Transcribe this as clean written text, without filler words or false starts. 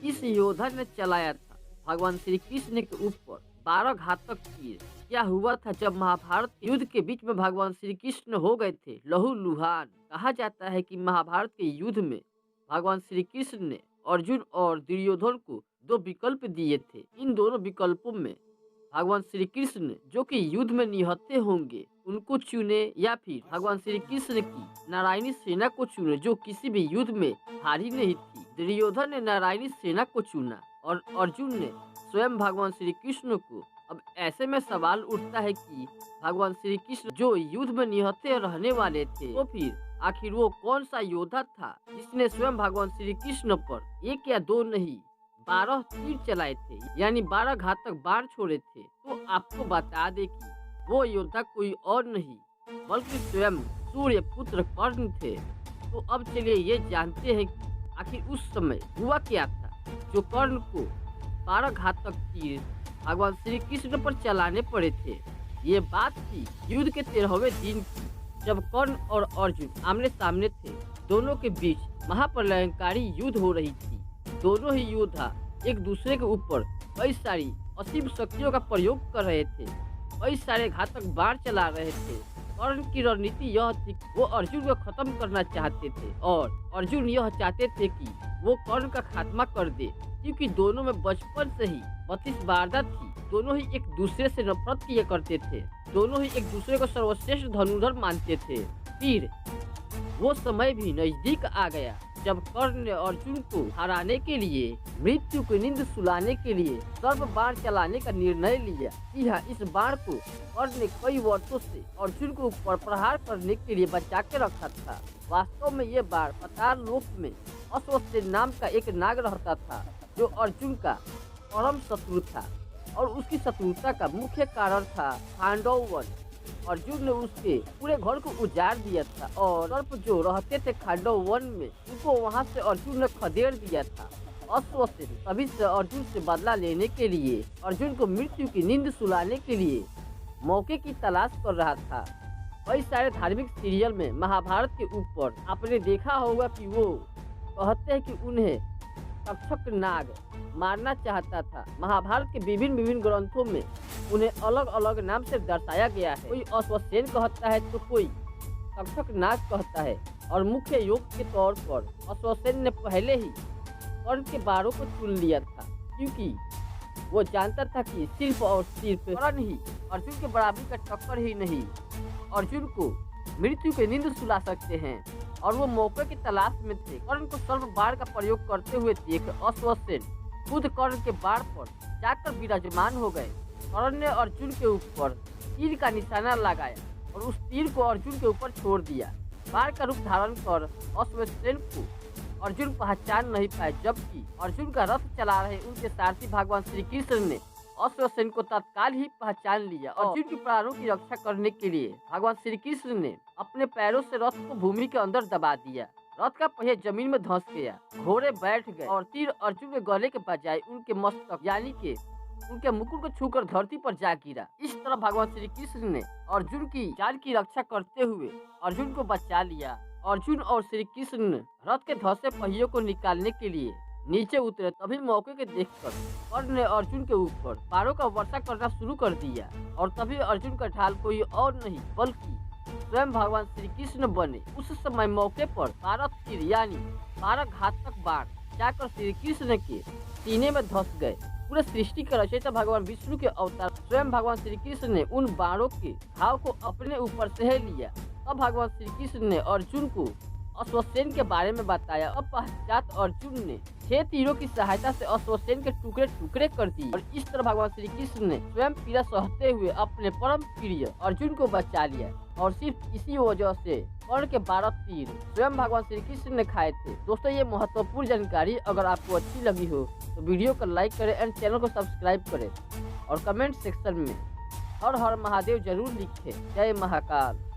इस योद्धा ने चलाया था भगवान श्री कृष्ण के ऊपर 12 घातक तीर। क्या हुआ था जब महाभारत युद्ध के बीच में भगवान श्री कृष्ण हो गए थे लहूलुहान। कहा जाता है कि महाभारत के युद्ध में भगवान श्री कृष्ण ने अर्जुन और दुर्योधन को दो विकल्प दिए थे। इन दोनों विकल्पों में भगवान श्री कृष्ण जो कि युद्ध में निहत्थे होंगे उनको चुने, या फिर भगवान श्री कृष्ण की नारायणी सेना को चुने जो किसी भी युद्ध में हारी नहीं थी। दुर्योधन ने नारायणी सेना को चुना और अर्जुन ने स्वयं भगवान श्री कृष्ण को। अब ऐसे में सवाल उठता है कि भगवान श्री कृष्ण जो युद्ध में निहत्थे रहने वाले थे, तो फिर आखिर वो कौन सा योद्धा था जिसने स्वयं भगवान श्री कृष्ण पर एक या दो नहीं 12 तीर चलाए थे, यानी 12 घातक बाण छोड़े थे। तो आपको बता दे कि वो योद्धा कोई और नहीं बल्कि स्वयं सूर्य पुत्र कर्ण थे। तो अब चलिए ये जानते हैं कि आखिर उस समय हुआ क्या था जो कर्ण को 12 घातक तीर भगवान श्री कृष्ण पर चलाने पड़े थे। ये बात थी युद्ध के 13वें दिन की, जब कर्ण और अर्जुन आमने सामने थे। दोनों के बीच महाप्रलयंकारी युद्ध हो रही थी। दोनों ही योद्धा एक दूसरे के ऊपर कई सारी असीम शक्तियों का प्रयोग कर रहे थे, कई सारे घातक बाण चला रहे थे। कर्ण की रणनीति यह थी कि वो अर्जुन को खत्म करना चाहते थे और अर्जुन यह चाहते थे कि वो कर्ण का खात्मा कर दे, क्योंकि दोनों में बचपन से ही बत्तीस वारदात थी। दोनों ही एक दूसरे से नफरत किया करते थे, दोनों ही एक दूसरे को सर्वश्रेष्ठ धनुर्धर मानते थे। फिर वो समय भी नजदीक आ गया जब कर्ण ने अर्जुन को हराने के लिए, मृत्यु की नींद सुलाने के लिए सर्व बाण चलाने का निर्णय लिया। जी हाँ, इस बाण को कर्ण ने कई वर्षों से अर्जुन को ऊपर प्रहार करने के लिए बचा के रखा था। वास्तव में ये बाण पाताल लोक में अश्वत्थामा नाम का एक नाग रहता था जो अर्जुन का परम शत्रु था, और उसकी शत्रुता का मुख्य कारण था खांडव वन। अर्जुन ने उसके पूरे घर को उजाड़ दिया था और सर्प जो रहते थे खांडव वन में उनको वहां से अर्जुन ने खदेड़ दिया था। अश्वत्थामा तभी से अर्जुन से बदला लेने के लिए, अर्जुन को मृत्यु की नींद सुलाने के लिए मौके की तलाश कर रहा था। कई सारे धार्मिक सीरियल में महाभारत के ऊपर आपने देखा होगा कि वो कहते हैं कि उन्हें तक्षक नाग मारना चाहता था। महाभारत के विभिन्न ग्रंथों में उन्हें अलग अलग नाम से दर्शाया गया है। कोई अश्वसेन कहता है तो कोई तक्षक नाग कहता है, और मुख्य योग के तौर पर अश्वसेन ने पहले ही कर्ण के बाणों को चुन लिया था, क्योंकि वो जानता था कि सिर्फ और सिर्फ कर्ण ही अर्जुन के बराबरी का टक्कर ही नहीं अर्जुन को मृत्यु की नींद सुला सकते हैं, और वो मौके की तलाश में थे। कर्ण को सर्व बाण का प्रयोग करते हुए देख अश्वसेन खुद कर्ण के बाण पर जाकर विराजमान हो गए। कर्ण ने अर्जुन के ऊपर तीर का निशाना लगाया और उस तीर को अर्जुन के ऊपर छोड़ दिया। बाण का रूप धारण कर अश्वसेन को अर्जुन पहचान नहीं पाए, जबकि अर्जुन का रथ चला रहे उनके सारथी भगवान श्री कृष्ण ने अश्वसेन को तत्काल ही पहचान लिया। अर्जुन की प्राणों की रक्षा करने के लिए भगवान श्री कृष्ण ने अपने पैरों से रथ को भूमि के अंदर दबा दिया। रथ का पहिया जमीन में धंस गया, घोड़े बैठ गए और तीर अर्जुन के गले के बजाय उनके मस्तक यानी के उनके मुकुट को छूकर धरती पर जा गिरा। इस तरह भगवान श्री कृष्ण ने अर्जुन की जान की रक्षा करते हुए अर्जुन को बचा लिया। अर्जुन और श्री कृष्ण रथ के धंसे पहियों को निकालने के लिए नीचे उतरे, तभी मौके के देखकर कर्ण ने अर्जुन के ऊपर बाणों का वर्षा करना शुरू कर दिया, और तभी अर्जुन का ढाल कोई और नहीं बल्कि स्वयं भगवान श्री कृष्ण बने। उस समय मौके पर 12 तीर यानी 12 घातक बाण जाकर श्री कृष्ण के सीने में धंस गए। पूरे सृष्टि के रचयिता भगवान विष्णु के अवतार स्वयं भगवान श्री कृष्ण ने उन बाणों के घाव को अपने ऊपर सह लिया। तब भगवान श्री कृष्ण ने अर्जुन को अश्वसेन के बारे में बताया। अब पश्चात अर्जुन ने 6 तीरों की सहायता से अश्वसेन के टुकड़े टुकड़े कर दिए, और इस तरह भगवान श्री कृष्ण ने स्वयं पीड़ा सहते हुए अपने परम प्रिय अर्जुन को बचा लिया। और सिर्फ इसी वजह से कर्ण के 12 तीर स्वयं भगवान श्री कृष्ण ने खाए थे। दोस्तों, ये महत्वपूर्ण जानकारी अगर आपको अच्छी लगी हो तो वीडियो को लाइक करें एंड चैनल को सब्सक्राइब करें, और कमेंट सेक्शन में हर हर महादेव जरूर लिखें। जय महाकाल।